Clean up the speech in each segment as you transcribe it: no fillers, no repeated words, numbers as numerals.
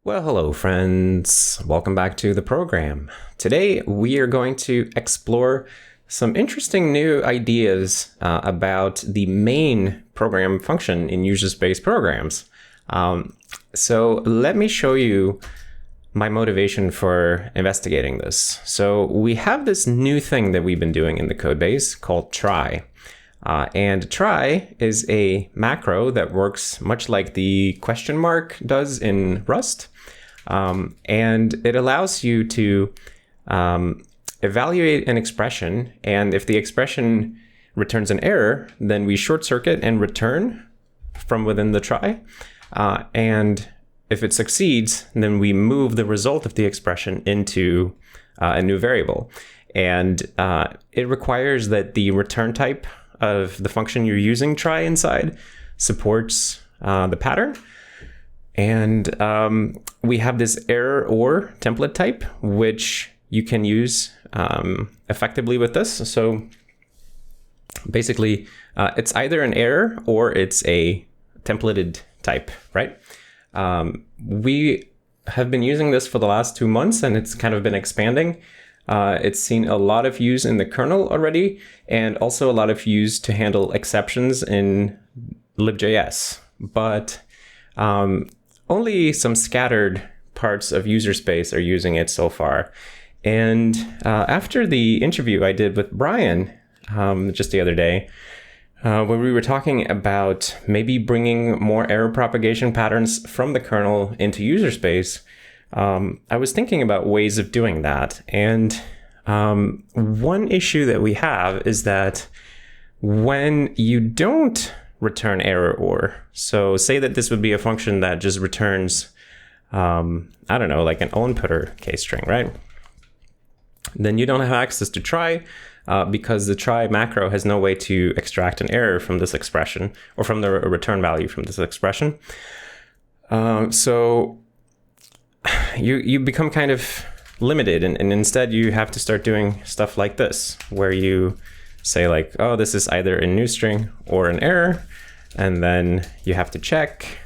Well, hello friends. Welcome back to the program. Today we are going to explore some interesting new ideas about the main program function in user space programs. So let me show you my motivation for investigating this. So we have this new thing that we've been doing in the code base called try. And try is a macro that works much like the question mark does in Rust. And it allows you to evaluate an expression, and if the expression returns an error, then we short circuit and return from within the try. And if it succeeds, then we move the result of the expression into a new variable. And it requires that the return type of the function you're using try inside supports the pattern. And we have this error or template type, which you can use effectively with this. So basically, it's either an error or it's a templated type, right? We have been using this for the last 2 months, and it's kind of been expanding. It's seen a lot of use in the kernel already, and also a lot of use to handle exceptions in libjs. But only some scattered parts of user space are using it so far. And after the interview I did with Brian just the other day, when we were talking about maybe bringing more error propagation patterns from the kernel into user space, I was thinking about ways of doing that. And one issue that we have is that when you don't return error or, so say that this would be a function that just returns, I don't know, like an onputter case string, right? Then you don't have access to try because the try macro has no way to extract an error from this expression or from the return value from this expression. So you become kind of limited, and instead you have to start doing stuff like this, where you say like, oh, this is either a new string or an error, and then you have to check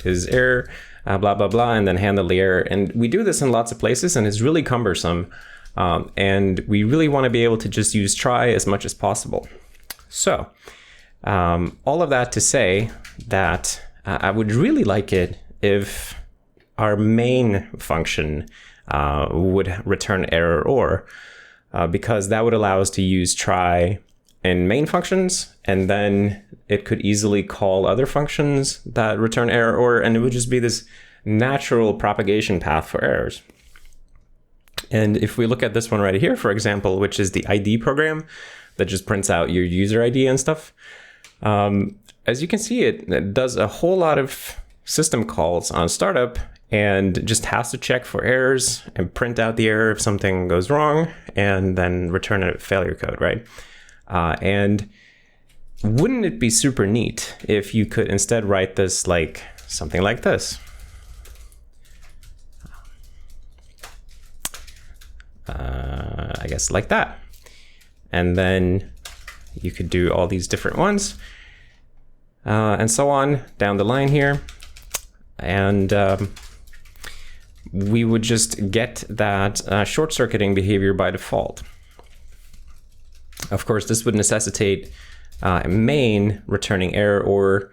is error, blah, blah, blah, and then handle the error. And we do this in lots of places, and it's really cumbersome. And we really want to be able to just use try as much as possible. So all of that to say that I would really like it if our main function would return error or, because that would allow us to use try in main functions, and then it could easily call other functions that return error or, and it would just be this natural propagation path for errors. And if we look at this one right here, for example, which is the ID program that just prints out your user ID and stuff, as you can see, it does a whole lot of system calls on startup and just has to check for errors and print out the error if something goes wrong and then return a failure code, right? And wouldn't it be super neat if you could instead write this like something like this? I guess like that. And then you could do all these different ones and so on down the line here. And we would just get that short-circuiting behavior by default. Of course, this would necessitate main returning error or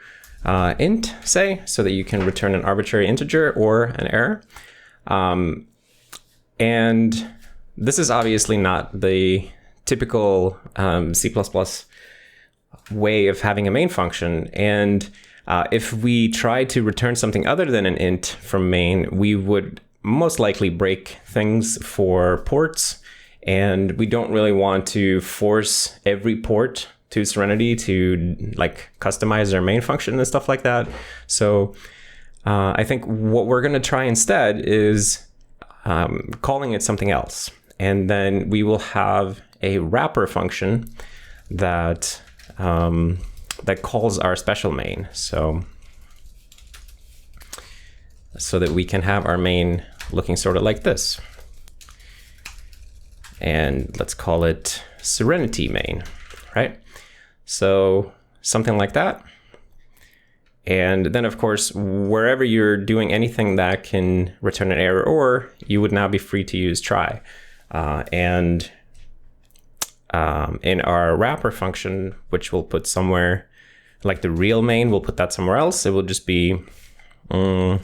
int, say, so that you can return an arbitrary integer or an error. And this is obviously not the typical C++ way of having a main function. And if we try to return something other than an int from main, we would most likely break things for ports. And we don't really want to force every port to Serenity to like customize their main function and stuff like that. So I think what we're going to try instead is calling it something else. And then we will have a wrapper function that that calls our special main. So that we can have our main looking sort of like this. And let's call it Serenity main, right? So something like that. And then, of course, wherever you're doing anything that can return an error or, you would now be free to use try. And in our wrapper function, which we'll put somewhere, like the real main, we'll put that somewhere else. It will just be, I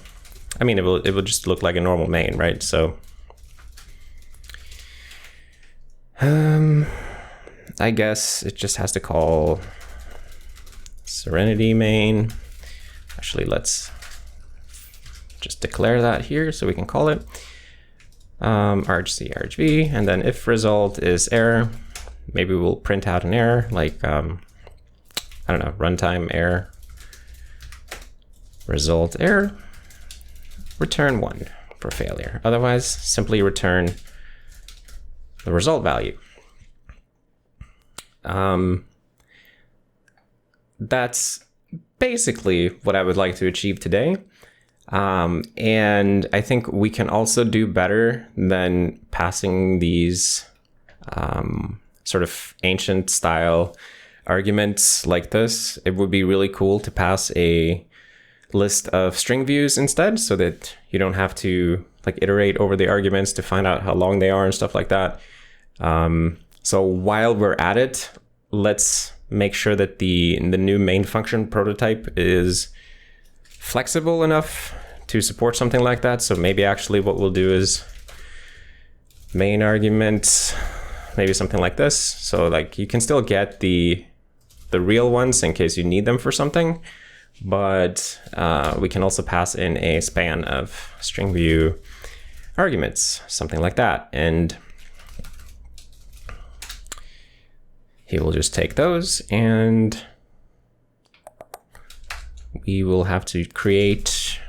mean, it will just look like a normal main, right? So, I guess it just has to call Serenity main. Actually, let's just declare that here so we can call it RHC, RHV, and then if result is error, maybe we'll print out an error like, I don't know, runtime error, result error, return 1 for failure. Otherwise, simply return the result value. That's basically what I would like to achieve today. And I think we can also do better than passing these sort of ancient style arguments like this. It would be really cool to pass a list of string views instead, so that you don't have to like iterate over the arguments to find out how long they are and stuff like that. So while we're at it, let's make sure that the new main function prototype is flexible enough to support something like that. So maybe actually what we'll do is main argument, maybe something like this. So like you can still get the real ones in case you need them for something, but we can also pass in a span of string view arguments, something like that. And he will just take those, and we will have to create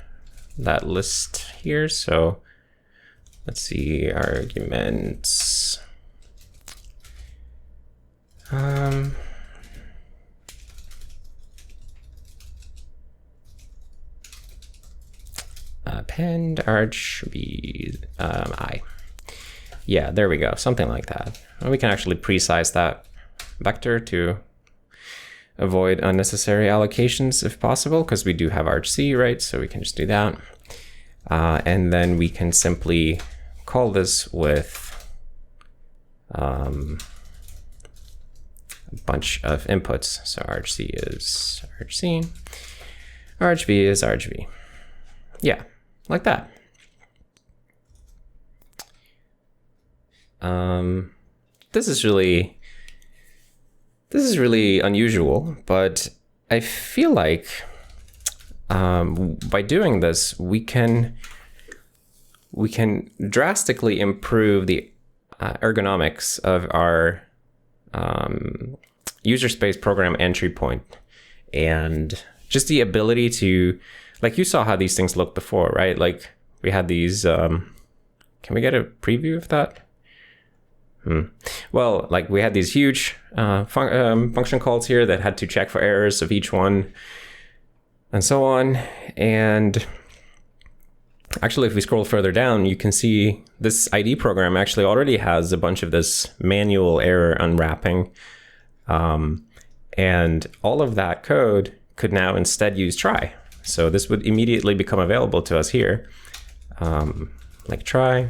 that list here. So let's see, arguments. Append RHV I. Yeah, there we go, something like that. And we can actually pre-size that vector to avoid unnecessary allocations if possible, because we do have RHC, right? So we can just do that. And then we can simply call this with a bunch of inputs. So RHC is RHC, RHV is RHV. Yeah, like that. This is really unusual, but I feel like by doing this, we can drastically improve the ergonomics of our user space program entry point, and just the ability to, like, you saw how these things looked before, right? Like we had these, can we get a preview of that? Well, like we had these huge function calls here that had to check for errors of each one and so on. And actually, if we scroll further down, you can see this ID program actually already has a bunch of this manual error unwrapping. And all of that code could now instead use try. So this would immediately become available to us here. Like try.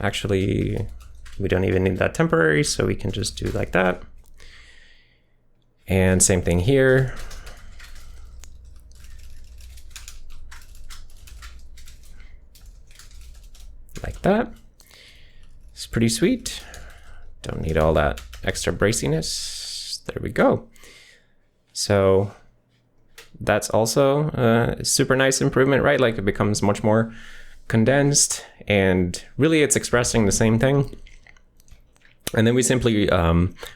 Actually, we don't even need that temporary, so we can just do like that. And same thing here. Like that. It's pretty sweet. Don't need all that extra braciness. There we go. So that's also a super nice improvement, right? Like it becomes much more condensed, and really it's expressing the same thing. And then we simply,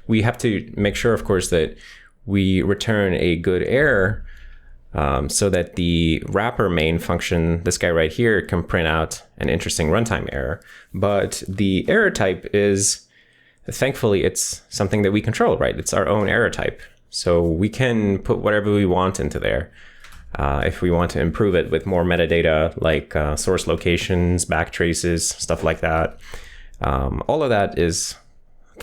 we have to make sure, of course, that we return a good error so that the wrapper main function, this guy right here, can print out an interesting runtime error. But the error type is, thankfully, it's something that we control, right? It's our own error type. So we can put whatever we want into there. If we want to improve it with more metadata, like source locations, backtraces, stuff like that. All of that is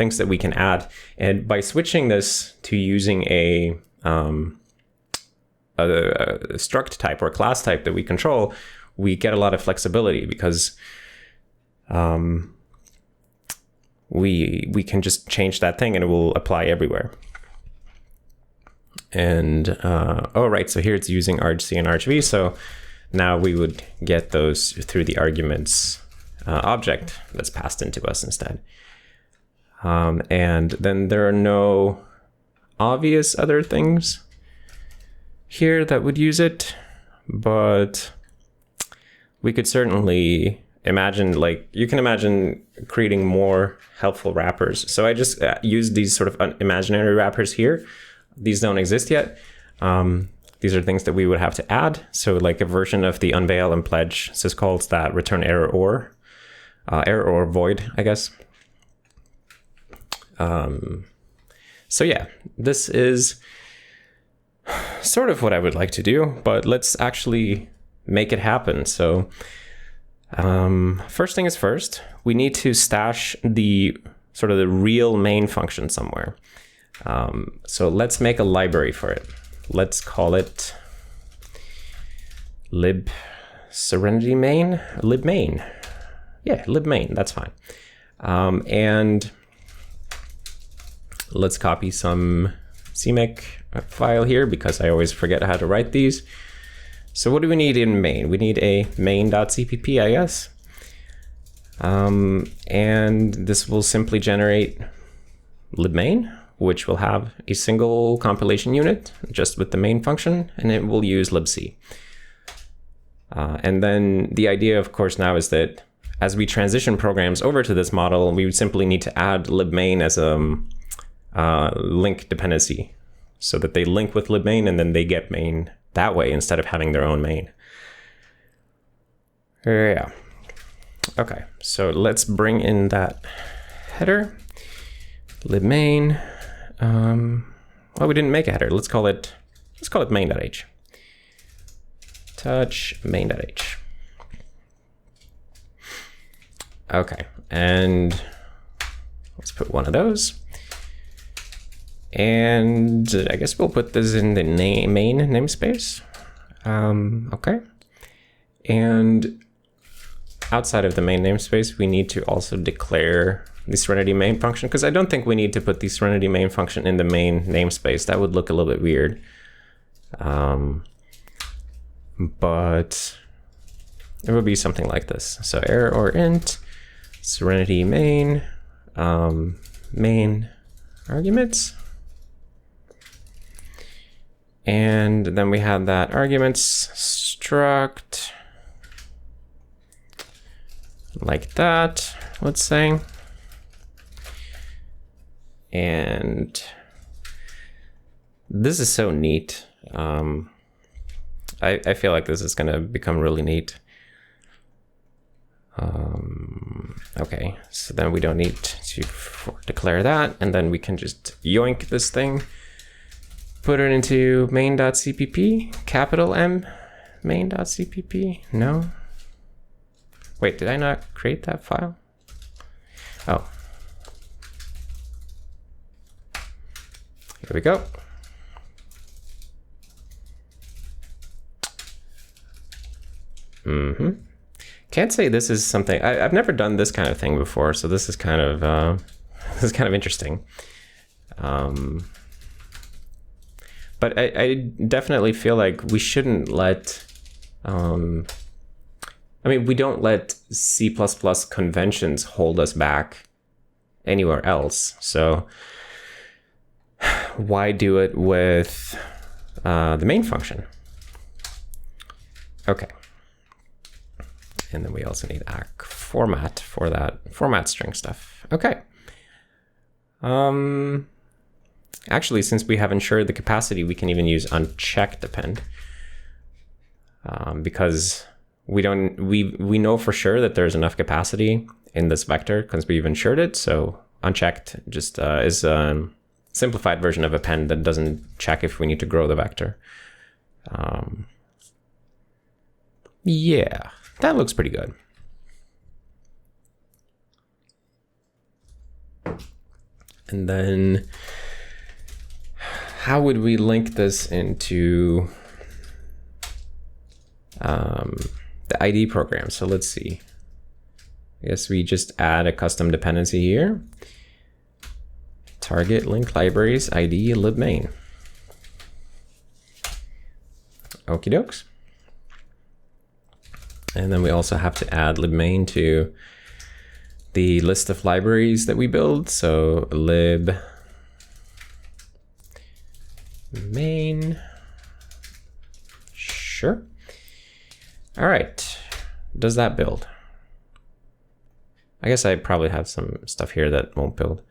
things that we can add. And by switching this to using a struct type or class type that we control, we get a lot of flexibility because we can just change that thing and it will apply everywhere. And oh, right, so here it's using argc and argv. So now we would get those through the arguments object that's passed into us instead. And then there are no obvious other things here that would use it, but we could certainly imagine, like, you can imagine creating more helpful wrappers. So I just used these sort of imaginary wrappers here. These don't exist yet. These are things that we would have to add. So like a version of the unveil and pledge syscalls that return error or void, I guess. So yeah, this is sort of what I would like to do, but let's actually make it happen. So first thing is first, we need to stash the sort of the real main function somewhere. So let's make a library for it. Let's call it libSerenityMain, libmain. Yeah, libmain, that's fine. And let's copy some CMake file here because I always forget how to write these. So what do we need in main? We need a main.cpp, I guess. And this will simply generate libmain, which will have a single compilation unit just with the main function, and it will use libc. And then the idea, of course, now is that as we transition programs over to this model, we would simply need to add libmain as a link dependency so that they link with libmain and then they get main that way instead of having their own main. Yeah. Okay, so let's bring in that header, libmain. Well, we didn't make a header. Let's call it main.h. Touch main.h. Okay, and let's put one of those. And I guess we'll put this in the main namespace. Okay. And outside of the main namespace, we need to also declare the Serenity main function, because I don't think we need to put the Serenity main function in the main namespace. That would look a little bit weird. But it would be something like this. So error or int, Serenity main, main arguments. And then we have that arguments struct like that, let's say. And this is so neat. I feel like this is going to become really neat. Okay, so then we don't need to declare that, and then we can just yoink this thing, put it into main.cpp, capital M, main.cpp. No. Wait, did I not create that file? Oh. Here we go. Can't say this is something I've never done this kind of thing before, so this is kind of interesting. But I definitely feel like we shouldn't let. I mean, we don't let C++ conventions hold us back anywhere else. So why do it with the main function? Okay. And then we also need ACK format for that format string stuff. Okay. Actually, since we have ensured the capacity, we can even use unchecked append. Because we know for sure that there's enough capacity in this vector because we've ensured it. So unchecked just is a simplified version of append that doesn't check if we need to grow the vector. Yeah, that looks pretty good. And then how would we link this into the ID program? So let's see. I guess we just add a custom dependency here. Target link libraries ID libmain. Okie dokes. And then we also have to add libmain to the list of libraries that we build. So lib main. Sure. All right. Does that build? I guess I probably have some stuff here that won't build.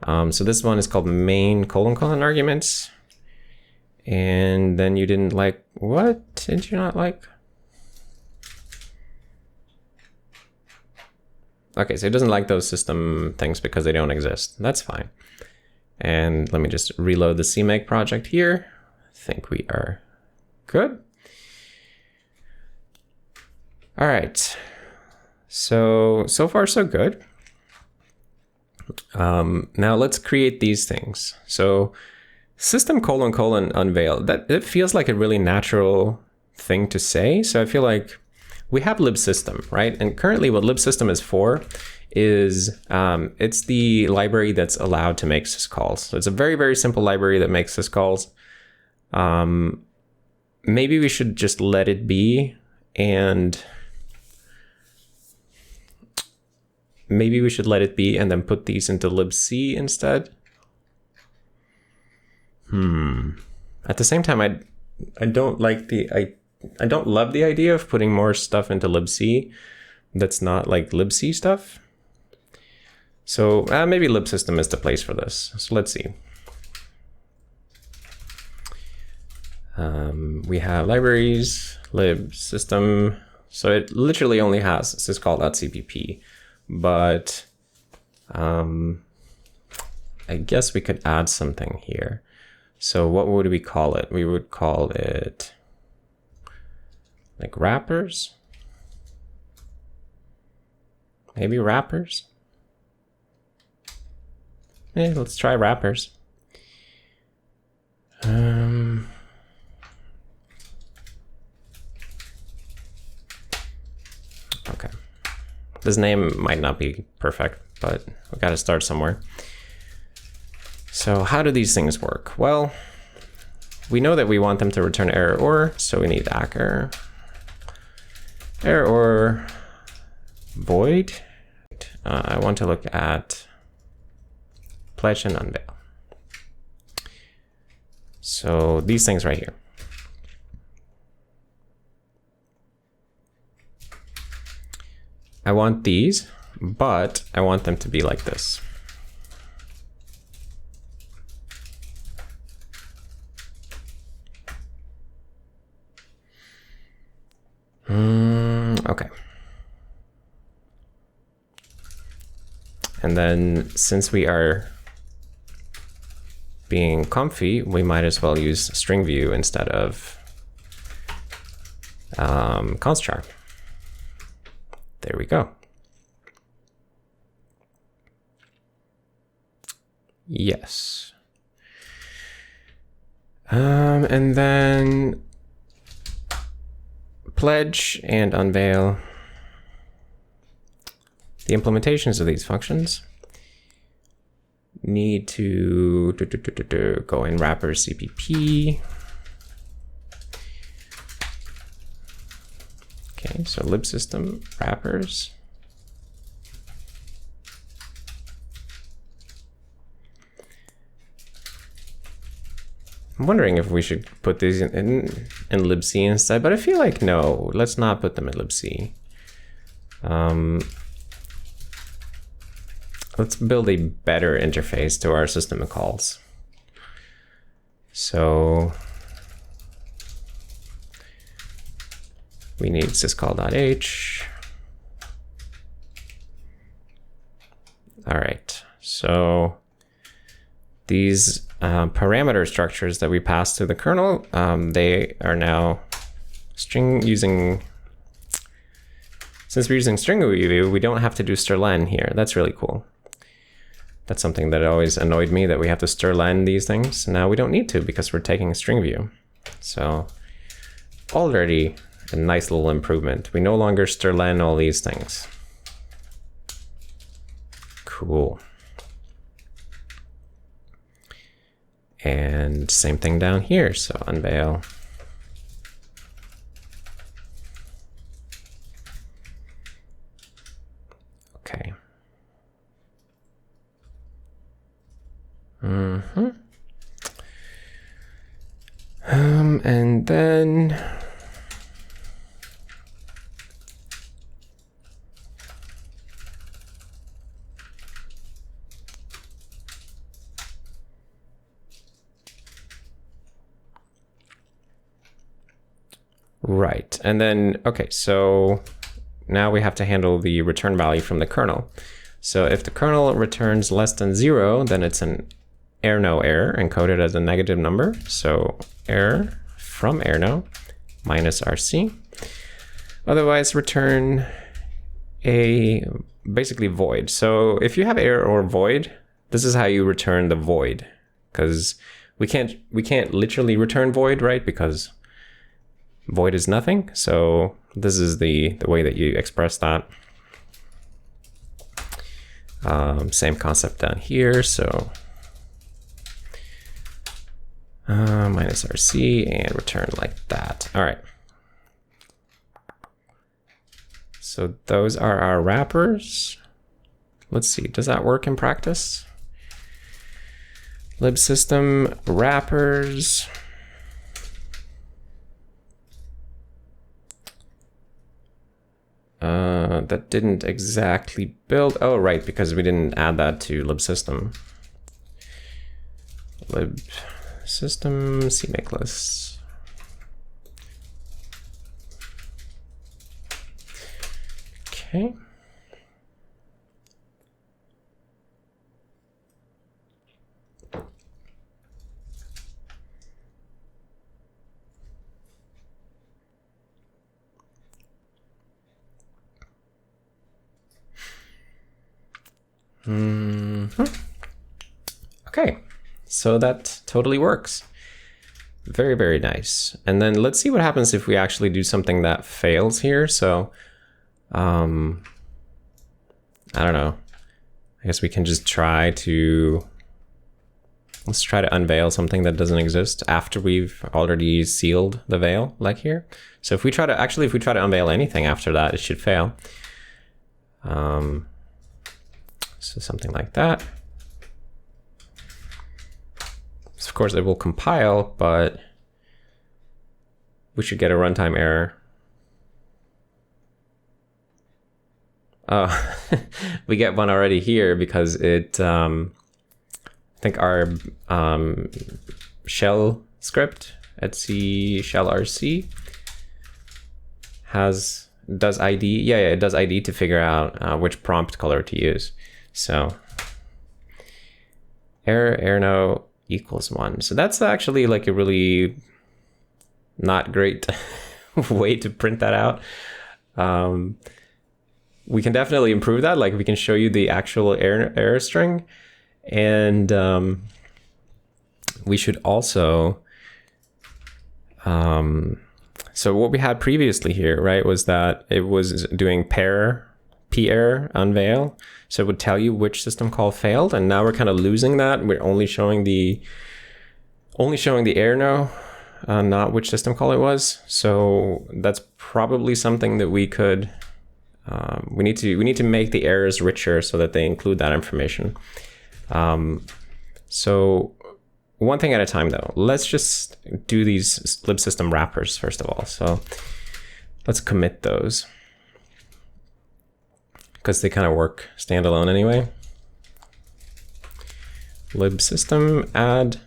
So this one is called main : arguments. And then you didn't like, what did you not like? Okay, so it doesn't like those system things because they don't exist. That's fine. And let me just reload the CMake project here. I think we are good. All right. So far so good. Now let's create these things. So system : unveil, that it feels like a really natural thing to say. So I feel like we have libsystem, right? And currently what libsystem is for is it's the library that's allowed to make syscalls. So it's a very, very simple library that makes syscalls. Maybe we should just let it be, and maybe we should let it be and then put these into libc instead. At the same time, I don't like I don't love the idea of putting more stuff into libc that's not like libc stuff. So maybe libsystem is the place for this. So let's see. We have libraries, libsystem. So it literally only has syscall.cpp, but I guess we could add something here. So what would we call it? We would call it like wrappers. Maybe wrappers. Yeah, let's try wrappers. Okay. This name might not be perfect, but we got to start somewhere. So how do these things work? Well, we know that we want them to return error or, so we need error or void. I want to look at pledge and unveil. So these things right here. I want these, but I want them to be like this. Okay. And then since we are being comfy, we might as well use string view instead of const char. There we go. Yes. And then pledge and unveil. The implementations of these functions need to go in wrappers CPP. Okay, so libsystem wrappers. I'm wondering if we should put these in libc instead, but I feel like no, let's not put them in libc. Let's build a better interface to our system calls. So we need syscall.h. All right, so these parameter structures that we pass to the kernel, they are now string using, since we're using string view, we don't have to do strlen here. That's really cool. That's something that always annoyed me, that we have to strlen these things. Now we don't need to because we're taking a string view. So already a nice little improvement. We no longer strlen all these things. Cool. And same thing down here. So unveil. Okay. And then right. And then, okay, so now we have to handle the return value from the kernel. So if the kernel returns less than 0, then it's an errno error encoded as a negative number. So error from errno minus RC. Otherwise, return a basically void. So if you have error or void, this is how you return the void, because we can't literally return void, right? Because void is nothing. So this is the way that you express that. Same concept down here. So minus RC and return like that. All right. So those are our wrappers. Let's see, does that work in practice? Libsystem wrappers. That didn't exactly build. Oh, right, because we didn't add that to libsystem. Libsystem CMake lists. Okay. Okay, so that totally works. Very, very nice. And then let's see what happens if we actually do something that fails here. So I don't know. I guess we can just try to, let's try to unveil something that doesn't exist after we've already sealed the veil, like here. So if we try to, actually, if we try to unveil anything after that, it should fail. So something like that. So of course it will compile, but we should get a runtime error. Oh, we get one already here because it, I think our shell script at C shell RC does ID. Yeah, it does ID to figure out which prompt color to use. So errno equals 1. So that's actually like a really not great way to print that out. We can definitely improve that. Like we can show you the actual error string, and we should also, so what we had previously here, right, was that it was doing p error unveil. So it would tell you which system call failed, and now we're kind of losing that. We're only showing the errno, not which system call it was. So that's probably something that we could, we need to make the errors richer so that they include that information. So one thing at a time though. Let's just do these libsystem wrappers first of all. So let's commit those, because they kind of work standalone anyway. Libsystem add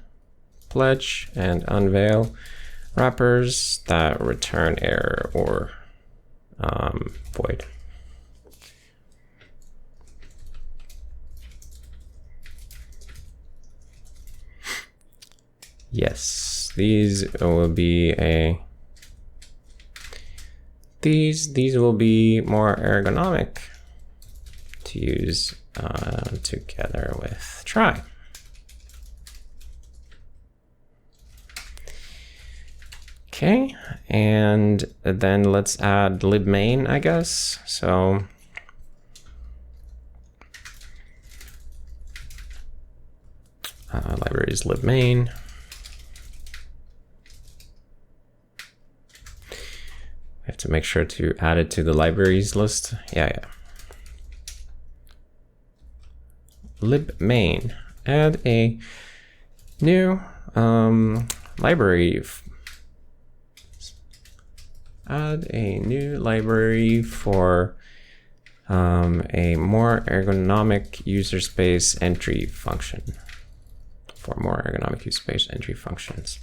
pledge and unveil wrappers that return error or void. Yes, these will be these will be more ergonomic to use together with try. Okay, and then let's add libmain, I guess. So libraries libmain. We have to make sure to add it to the libraries list. Yeah. Libmain. Add a new library. Add a new library for a more ergonomic user space entry function. For more ergonomic user space entry functions.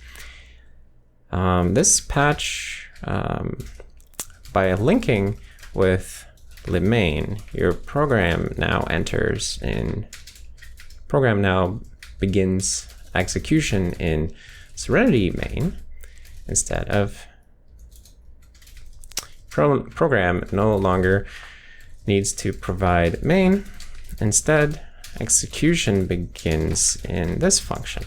This patch, by linking with libmain, your program now begins execution in Serenity main instead of program no longer needs to provide main. Instead, execution begins in this function,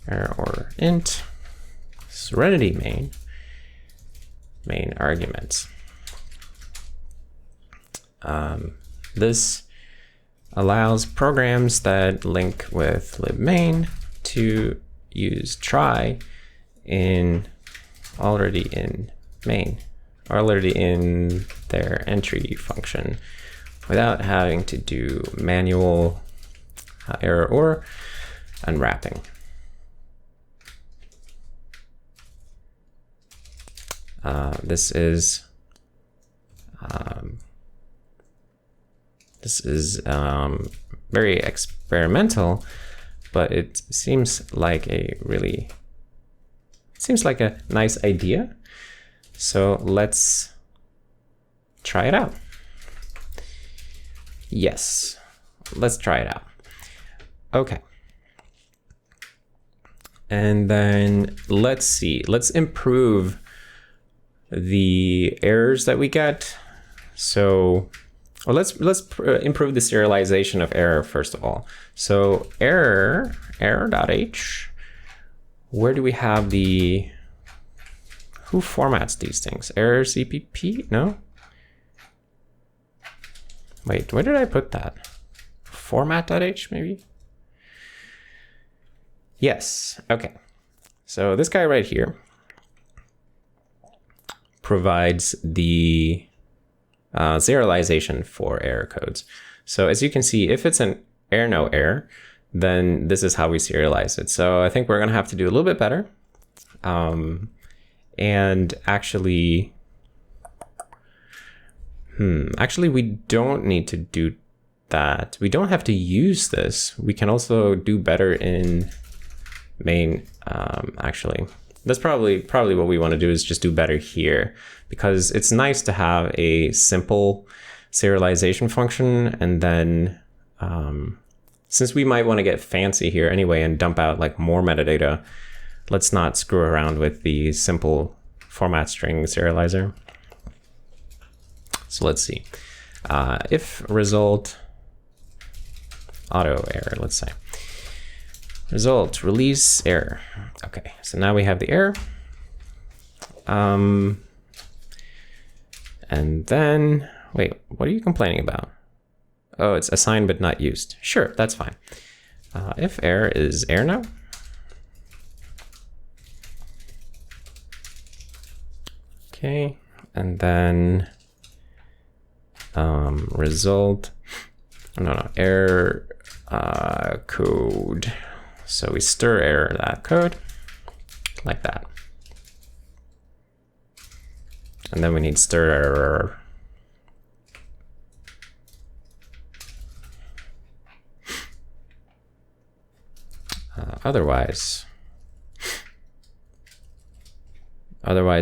or int Serenity main arguments. This allows programs that link with libmain to use try already in their entry function without having to do manual error or unwrapping. This is very experimental, but it seems like a nice idea. So let's try it out. Yes, let's try it out. Okay. And then let's see, let's improve the errors that we get. So let's improve the serialization of error first of all. So error.h, where do we have who formats these things? Error CPP? No? Wait, where did I put that? Format.h maybe? Yes, okay. So this guy right here provides the serialization for error codes. So as you can see, if it's an no error, then this is how we serialize it. So I think we're gonna have to do a little bit better. And actually, we don't need to do that. We don't have to use this. We can also do better in main. Actually, that's probably what we want to do, is just do better here, because it's nice to have a simple serialization function. And then since we might want to get fancy here anyway and dump out like more metadata, let's not screw around with the simple format string serializer. So let's see. If result auto error, let's say. Result release error. Okay, so now we have the error. And then, wait, what are you complaining about? Oh, it's assigned but not used. Sure, that's fine. If error is error now. Okay, and then result, error code. So we stir error that code like that. And then we need stir error. Otherwise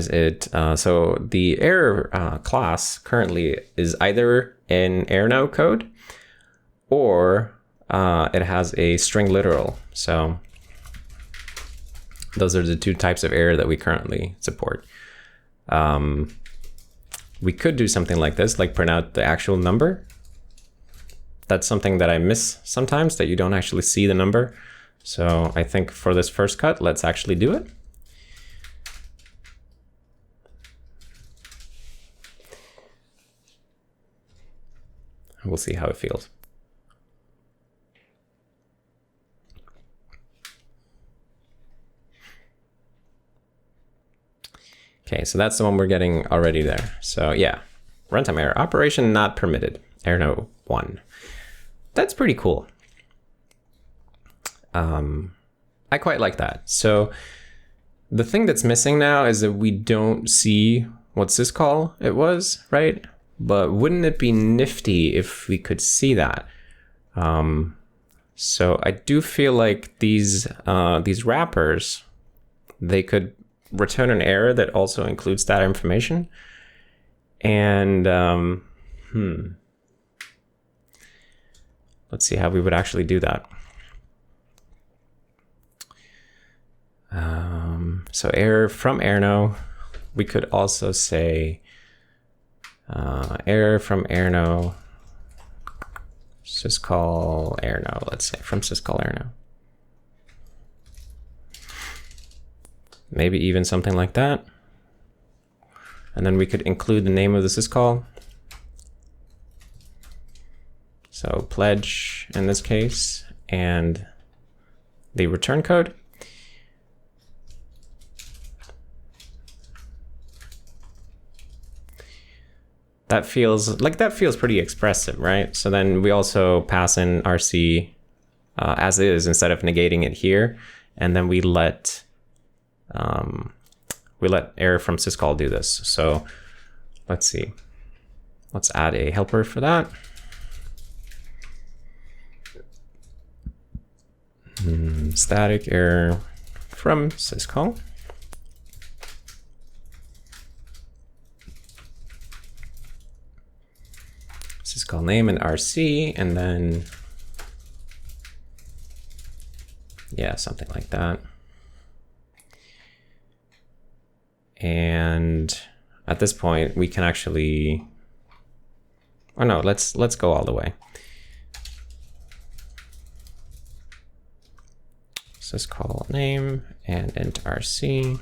it, so the error class currently is either in error code or it has a string literal. So those are the two types of error that we currently support. We could do something like this, like print out the actual number, That's something that I miss sometimes, that you don't actually see the number. So I think for this first cut, let's actually do it. We'll see how it feels. Okay, so that's the one we're getting already there. So yeah, runtime error, operation not permitted, error no 1. That's pretty cool. I quite like that. So the thing that's missing now is that we don't see what syscall it was, right? But wouldn't it be nifty if we could see that? So I do feel like these wrappers, they could return an error that also includes that information. And let's see how we would actually do that. So error from error no. We could also say error from error no, syscall error no, let's say from syscall error no. Maybe even something like that. And then we could include the name of the syscall. So pledge in this case, and the return code. That feels pretty expressive, right? So then we also pass in RC as is instead of negating it here, and then we let error from syscall do this. So let's see. Let's add a helper for that. Static error from syscall. Syscall name and RC, and then yeah, something like that. And at this point, we can actually, oh no, let's go all the way. Syscall name and int RC.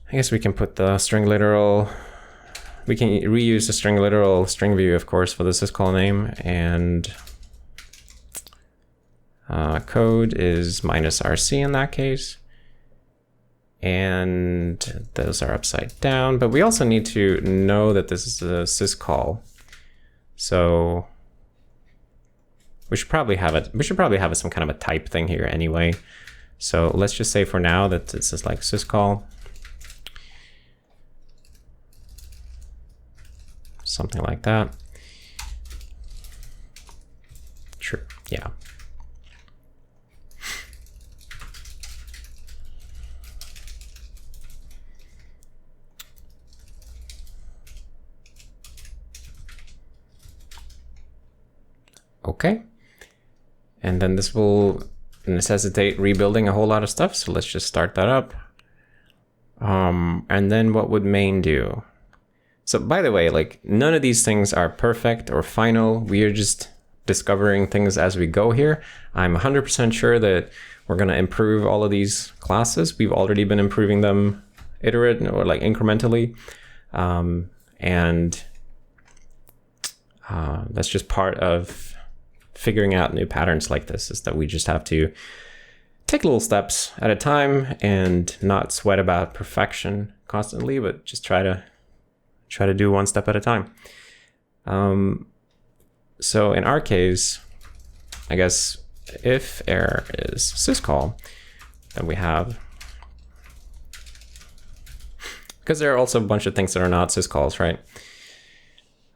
I guess we can put the string literal. We can reuse the string literal string view, of course, for the syscall name, and code is -RC in that case. And those are upside down, but we also need to know that this is a syscall. So we should probably have it. We should probably have some kind of a type thing here anyway. So let's just say for now that this is like syscall. Something like that. True, yeah. Okay. And then this will necessitate rebuilding a whole lot of stuff. So let's just start that up. And then what would main do? So by the way, like none of these things are perfect or final. We are just discovering things as we go here. I'm 100% sure that we're going to improve all of these classes. We've already been improving them or like incrementally. And that's just part of figuring out new patterns like this, is that we just have to take little steps at a time and not sweat about perfection constantly, but just try to do one step at a time. So in our case, I guess if error is syscall, then we have, because there are also a bunch of things that are not syscalls, right?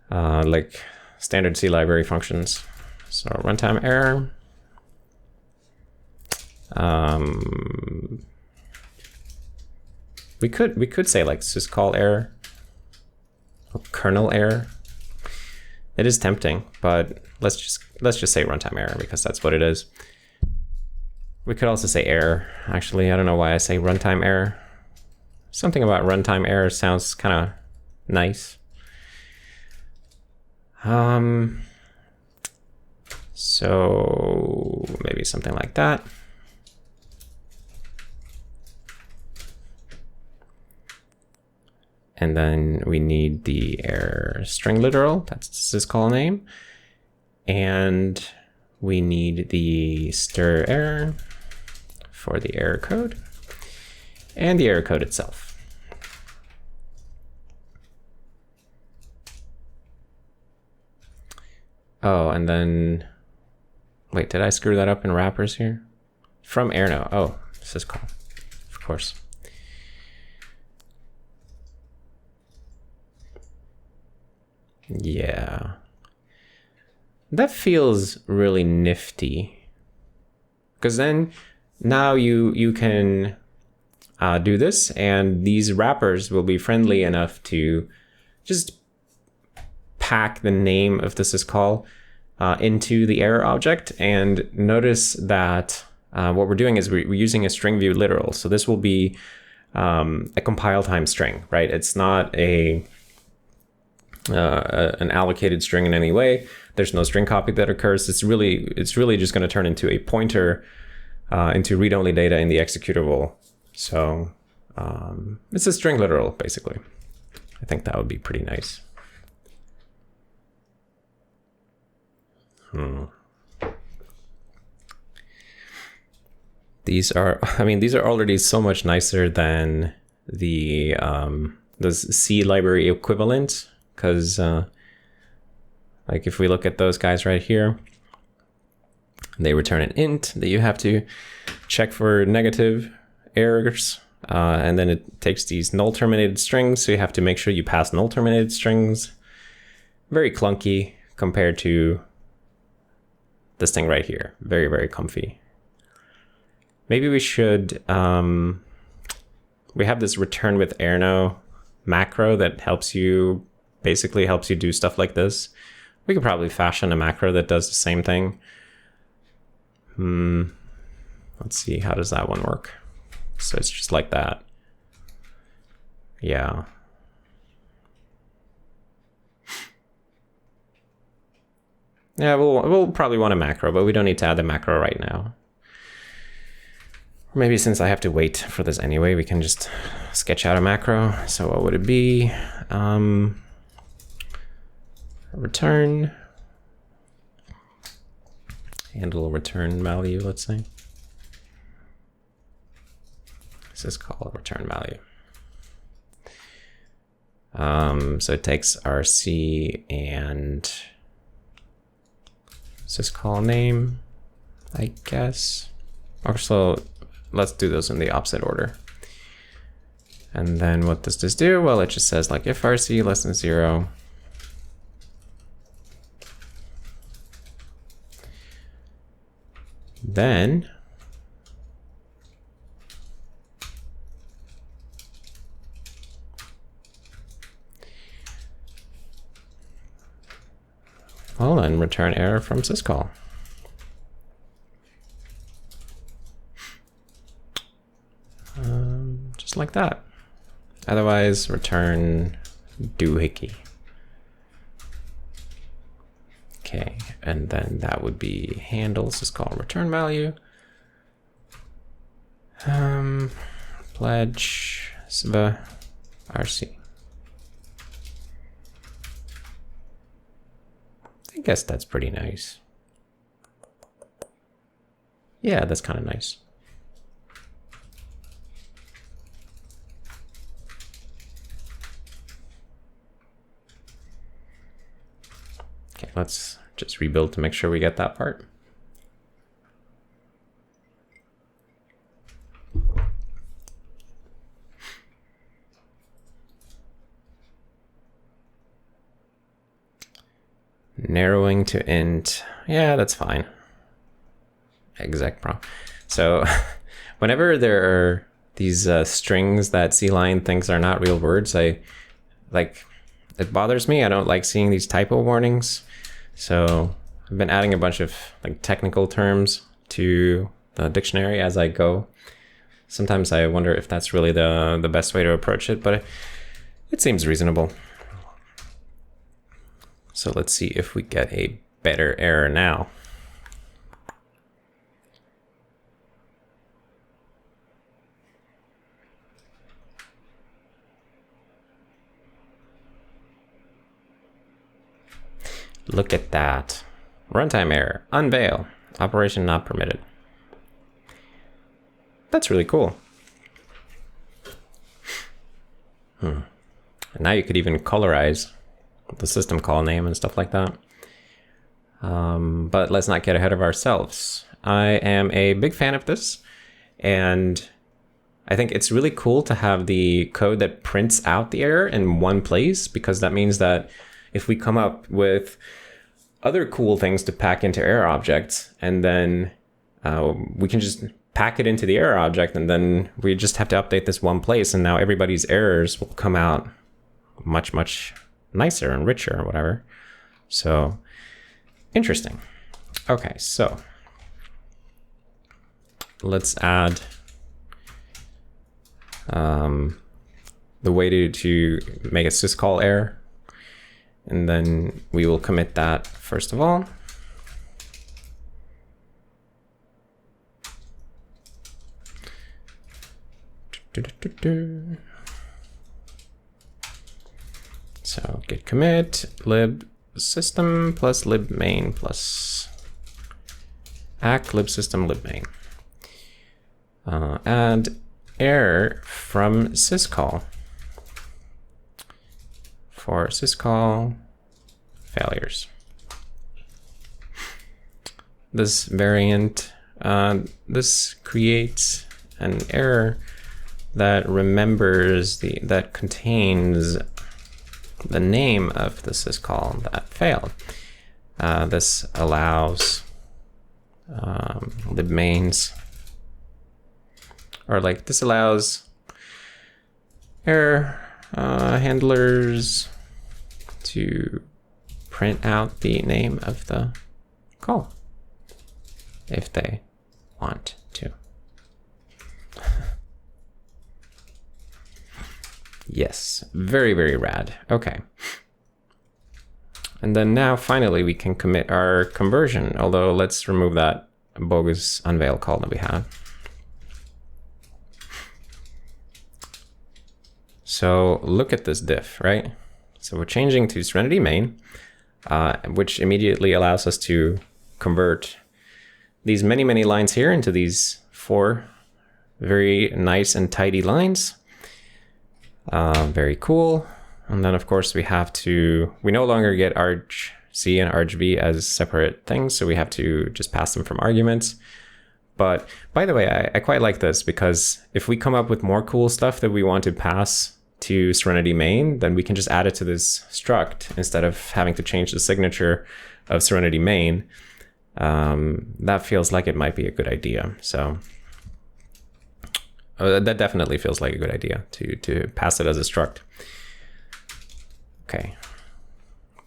Like standard C library functions. So runtime error. We could say like syscall error. Kernel error. It is tempting, but let's just say runtime error because that's what it is. We could also say error. Actually, I don't know why I say runtime error. Something about runtime error sounds kind of nice. So maybe something like that. And then we need the error string literal, that's the syscall name. And we need the stir error for the error code and the error code itself. Oh, and then, wait, did I screw that up in wrappers here? From error, oh, syscall, of course. Yeah, that feels really nifty, because then now you can do this, and these wrappers will be friendly enough to just pack the name of the syscall into the error object. And notice that what we're doing is we're using a string view literal. So this will be a compile time string, right? It's not an allocated string in any way. There's no string copy that occurs. It's really just going to turn into a pointer into read-only data in the executable. So it's a string literal, basically. I think that would be pretty nice. These are already so much nicer than the C library equivalent, because like if we look at those guys right here, they return an int that you have to check for negative errors, and then it takes these null terminated strings, so you have to make sure you pass null terminated strings. Very clunky compared to this thing right here. Very, very comfy. Maybe we should, we have this return with errno macro that basically helps you do stuff like this. We could probably fashion a macro that does the same thing. Let's see, how does that one work? So it's just like that. Yeah. Yeah, we'll probably want a macro, but we don't need to add the macro right now. Or maybe since I have to wait for this anyway, we can just sketch out a macro. So what would it be? Return. Handle return value, let's say. This is called return value. So it takes RC and syscall name, I guess. Also, let's do those in the opposite order. And then what does this do? Well, it just says like if RC less than 0. Then well, then return error from syscall. Just like that. Otherwise, return doohickey. Okay, and then that would be handle syscall return value. Pledge sv rc. I guess that's pretty nice. Yeah, that's kind of nice. Okay, let's just rebuild to make sure we get that part. Narrowing to int. Yeah, that's fine. Exec prompt. So whenever there are these strings that CLine thinks are not real words, it bothers me. I don't like seeing these typo warnings. So I've been adding a bunch of like technical terms to the dictionary as I go. Sometimes I wonder if that's really the best way to approach it, but it seems reasonable. So let's see if we get a better error now. Look at that. Runtime error, unveil, operation not permitted. That's really cool. And now you could even colorize the system call name and stuff like that. But let's not get ahead of ourselves. I am a big fan of this, and I think it's really cool to have the code that prints out the error in one place, because that means that if we come up with other cool things to pack into error objects, and then we can just pack it into the error object, and then we just have to update this one place, and now everybody's errors will come out much, much nicer and richer or whatever. So interesting. Okay, so let's add the way to make a syscall error, and then we will commit that first of all. So git commit lib system plus lib main plus ack lib system lib main. Add error from syscall for syscall failures. This variant, this creates an error that remembers that contains the name of the syscall that failed. This allows libmains, or like this allows error handlers to print out the name of the call if they want to. Yes, very, very rad. Okay. And then now finally we can commit our conversion, although let's remove that bogus unveil call that we have. So look at this diff, right? So we're changing to Serenity main, which immediately allows us to convert these many, many lines here into these 4 very nice and tidy lines. Very cool. And then of course we no longer get argc and argv as separate things, so we have to just pass them from arguments. But by the way, I quite like this, because if we come up with more cool stuff that we want to pass to Serenity main, then we can just add it to this struct instead of having to change the signature of Serenity main. That feels like it might be a good idea. So that definitely feels like a good idea to pass it as a struct. Okay.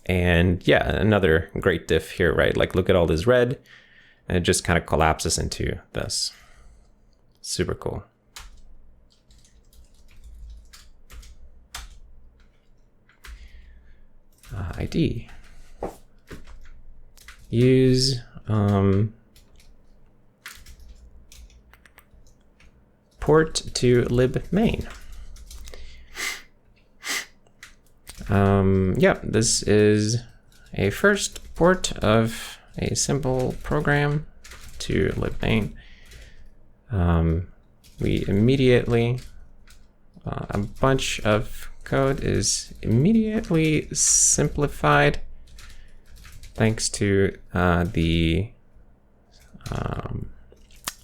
And yeah, another great diff here, right? Like look at all this red, and it just kind of collapses into this. Super cool. ID. Use port to lib main. Yeah, this is a first port of a simple program to lib main. We immediately, a bunch of code is immediately simplified thanks to the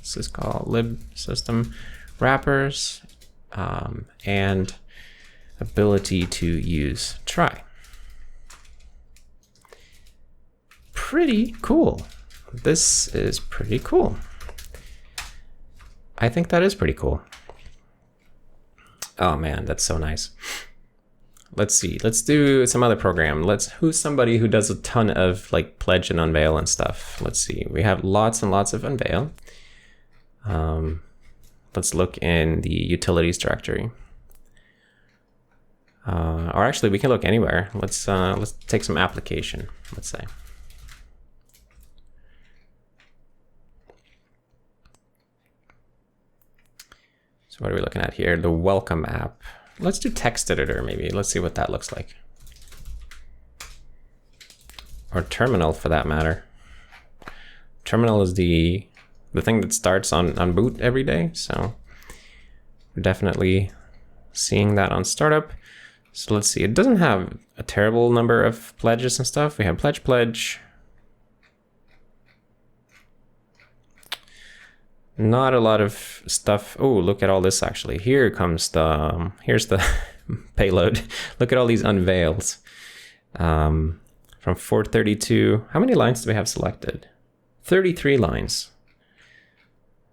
syscall lib system wrappers and ability to use try. Pretty cool. This is pretty cool. I think that is pretty cool. Oh man, that's so nice. Let's see. Let's do some other program. Who's somebody who does a ton of like pledge and unveil and stuff? Let's see. We have lots and lots of unveil. Let's look in the utilities directory. Or actually, we can look anywhere. Let's take some application, let's say. So what are we looking at here? The welcome app. Let's do text editor maybe. Let's see what that looks like. Or terminal for that matter. Terminal is the thing that starts on boot every day. So we're definitely seeing that on startup. So let's see, it doesn't have a terrible number of pledges and stuff. We have pledge. Not a lot of stuff. Oh, look at all this actually. Here's the payload. Look at all these unveils. From 432, how many lines do we have selected? 33 lines.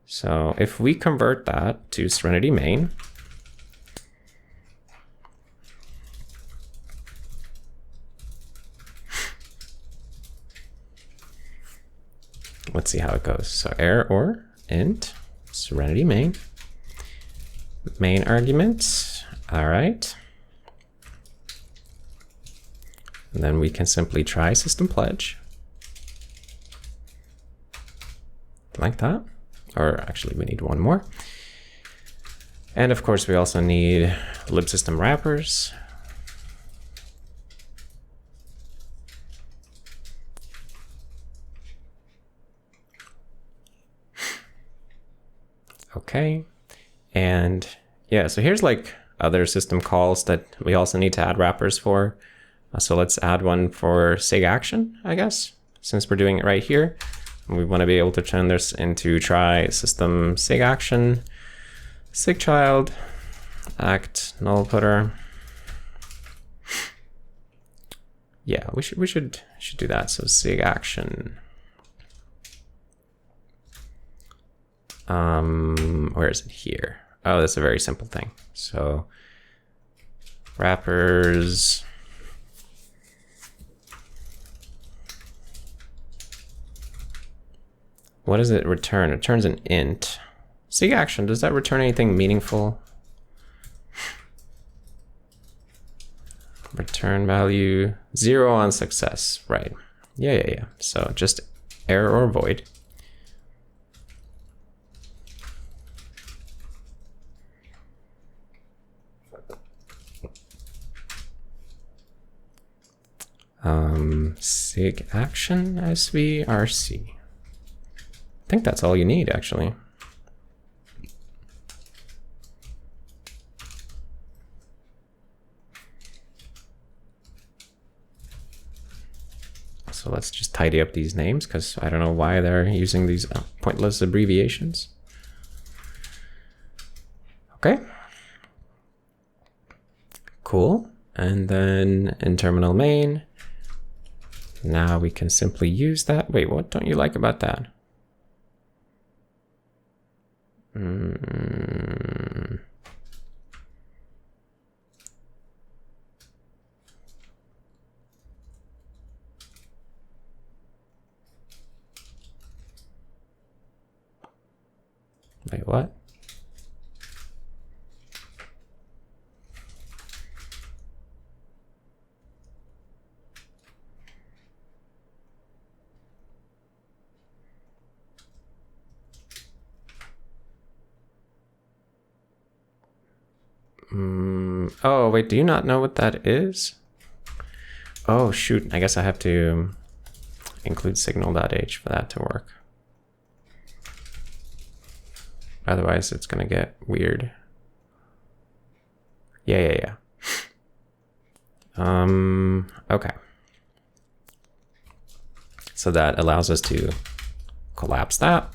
So if we convert that to Serenity main, let's see how it goes. So error or int Serenity main argument. All right. And then we can simply try system pledge like that. Or actually we need one more. And of course we also need libsystem wrappers. Okay, and yeah, so here's like other system calls that we also need to add wrappers for. So let's add one for sig action, I guess, since we're doing it right here. We want to be able to turn this into try system sig action, sig child, act null putter. Yeah, we should do that. So sig action. Where is it here? Oh, that's a very simple thing. So wrappers. What does it return? It returns an int. Sig action, does that return anything meaningful? Return value 0 on success, right? Yeah. So just error or void. Sig action SVRC. I think that's all you need actually. So let's just tidy up these names because I don't know why they're using these pointless abbreviations. Okay. Cool. And then in terminal main, now we can simply use that. Wait, what don't you like about that? Wait, what? Oh, wait, do you not know what that is? Oh, shoot. I guess I have to include signal.h for that to work. Otherwise, it's going to get weird. Yeah. Okay. So that allows us to collapse that.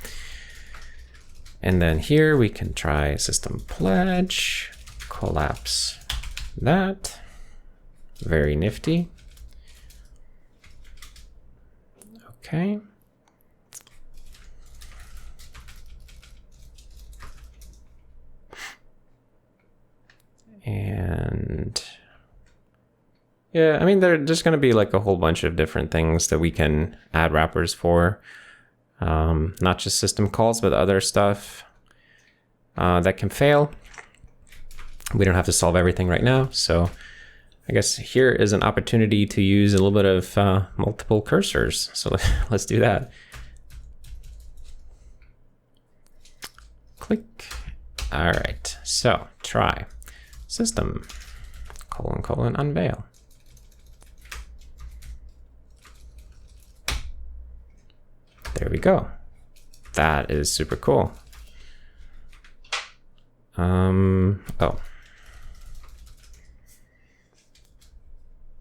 And then here we can try system pledge, collapse that. Very nifty. Okay. And yeah, I mean, there's going to be like a whole bunch of different things that we can add wrappers for. Not just system calls, but other stuff that can fail. We don't have to solve everything right now. So I guess here is an opportunity to use a little bit of multiple cursors. So let's do that. Click. All right, so try system : unveil. There we go. That is super cool. Oh.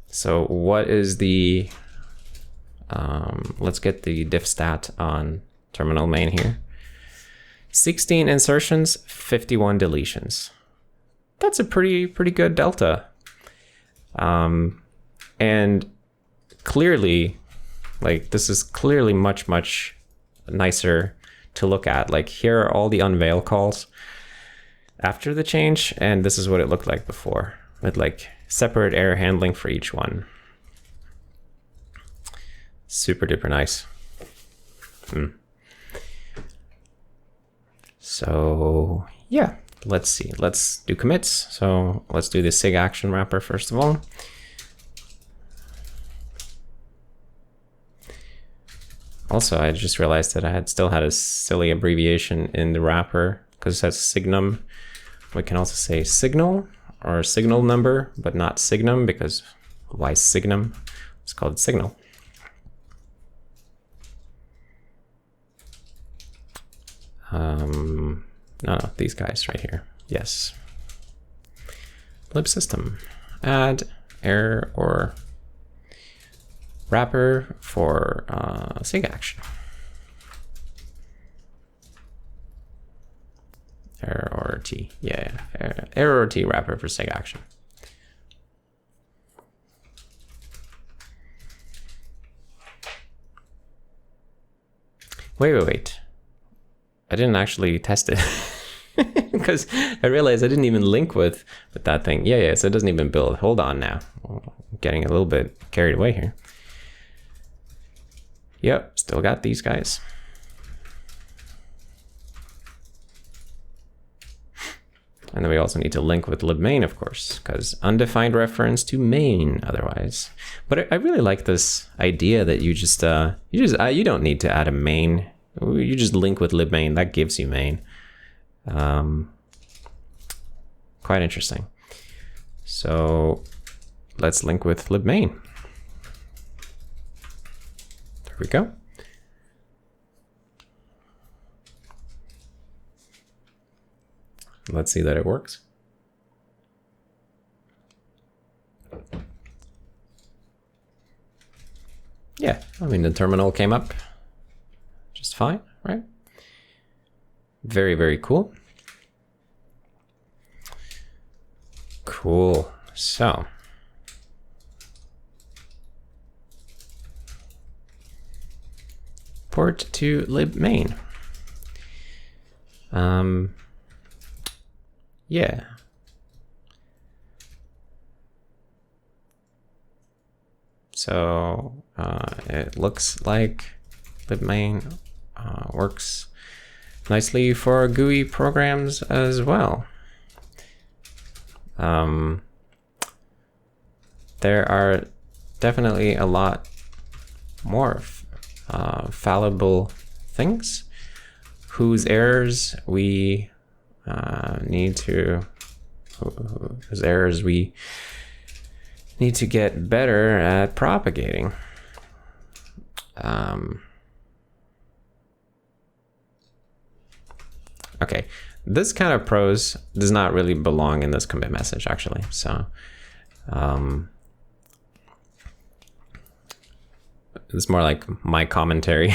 So what is the, let's get the diff stat on terminal main here. 16 insertions, 51 deletions. That's a pretty good delta. And clearly, like, this is clearly much nicer to look at. Like, here are all the unveil calls after the change, and this is what it looked like before, with like separate error handling for each one. Super duper nice. So yeah, let's see. Let's do commits. So let's do the sig action wrapper first of all. Also, I just realized that I still had a silly abbreviation in the wrapper because it says signum. We can also say signal or signal number, but not signum, because why signum? It's called signal. No, these guys right here. Yes. Libsystem. Add error or wrapper for sig action. Error or T. Yeah, error or T wrapper for sig action. Wait. I didn't actually test it because I realized I didn't even link with that thing. Yeah, so it doesn't even build. Hold on now. I'm getting a little bit carried away here. Yep, still got these guys. And then we also need to link with libmain, of course, because undefined reference to main otherwise. But I really like this idea that you just you don't need to add a main. You just link with libmain. That gives you main. Quite interesting. So let's link with libmain. There we go. Let's see that it works. Yeah, I mean, the terminal came up just fine, right? Very cool. Cool. So port to libmain. Yeah. So it looks like libmain works nicely for GUI programs as well. There are definitely a lot more fallible things whose errors we need to get better at propagating. Okay, this kind of prose does not really belong in this commit message, actually. So it's more like my commentary.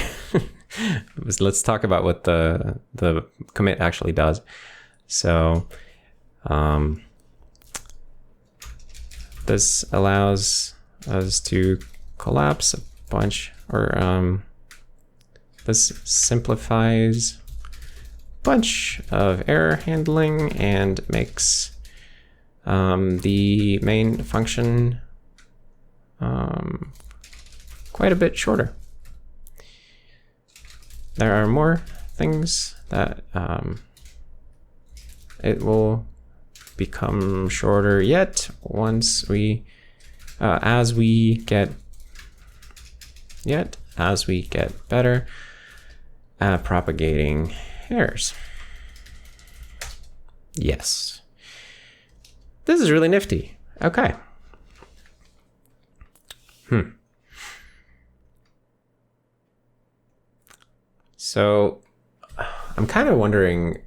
Let's talk about what the commit actually does. So this allows us to collapse a bunch, or this simplifies a bunch of error handling and makes the main function quite a bit shorter. There are more things that it will become shorter yet once we as we get better at propagating errors. Yes. This is really nifty. Okay. So I'm kind of wondering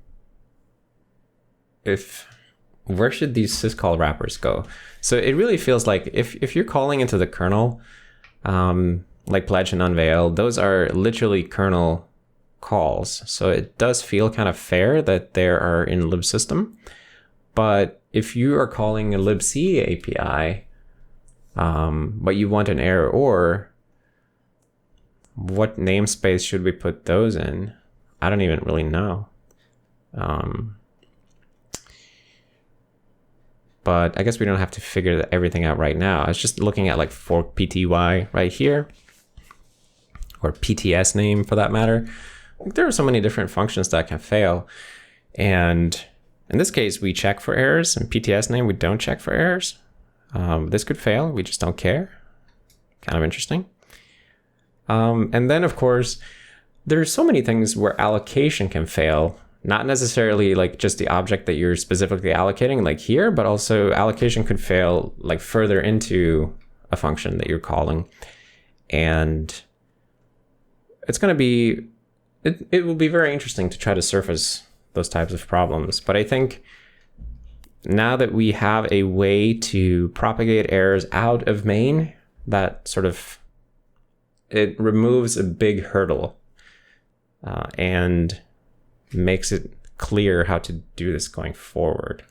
where should these syscall wrappers go? So it really feels like if you're calling into the kernel, like pledge and unveil, those are literally kernel calls. So it does feel kind of fair that they are in libsystem. But if you are calling a libc API, but you want an error or, what namespace should we put those in? I don't even really know. But I guess we don't have to figure everything out right now. I was just looking at like fork pty right here, or PTS name for that matter. There are so many different functions that can fail. And in this case, we check for errors, and PTS name, we don't check for errors. This could fail, we just don't care. Kind of interesting. And then of course, there's so many things where allocation can fail, not necessarily like just the object that you're specifically allocating like here, but also allocation could fail like further into a function that you're calling. And it's going to be, it will be very interesting to try to surface those types of problems. But I think now that we have a way to propagate errors out of main, that sort of, it removes a big hurdle and makes it clear how to do this going forward.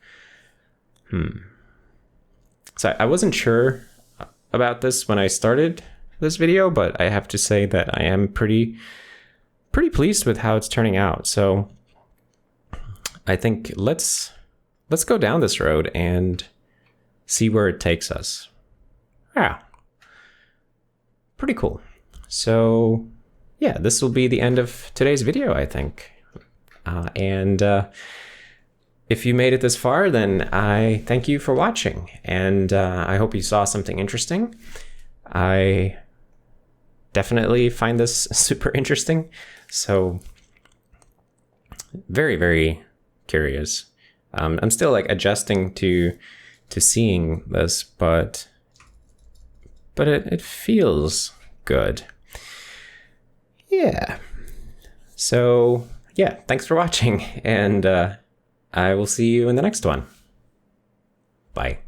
So I wasn't sure about this when I started this video, but I have to say that I am pretty pleased with how it's turning out. So I think let's go down this road and see where it takes us. Yeah, pretty cool. So yeah, this will be the end of today's video, I think. And if you made it this far, then I thank you for watching, and I hope you saw something interesting. I definitely find this super interesting, so very, very curious. I'm still like adjusting to seeing this, but it feels good. Yeah. So yeah, thanks for watching, and I will see you in the next one. Bye.